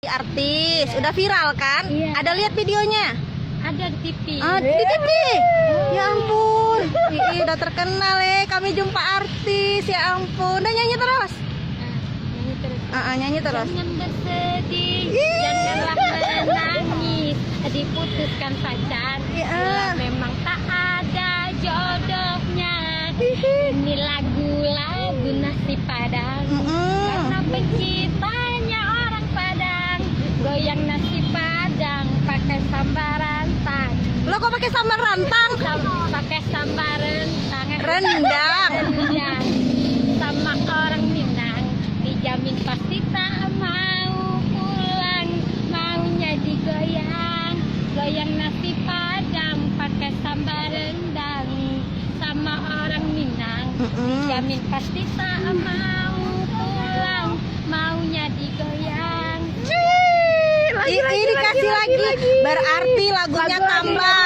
Artis, udah viral kan? Iya. Ada lihat videonya? Ada di TV. Di TV. Ya ampun, udah terkenal kami jumpa artis, ya ampun. Udah nyanyi terus? Nyanyi terus. Nyanyi terus. Jangan bersedih, janganlah menangis, diputuskan pacar. Bila memang tak ada jodohnya. Ini lagu-lagu nasi padang. Karena penciptanya orang Padang, goyang nasi padang pakai sambal rantang. Lo kok pakai sambal rantang? Pakai sambal rentang. Rendang. Rendang. Sama orang Minang, dijamin pasti tak mau pulang. Maunya digoyang, goyang nasi padang pakai sambal rendang. Sama orang Minang, dijamin pasti tak mau pulang. Maunya digoyang. Ini kasih lagi. Berarti lagunya tambah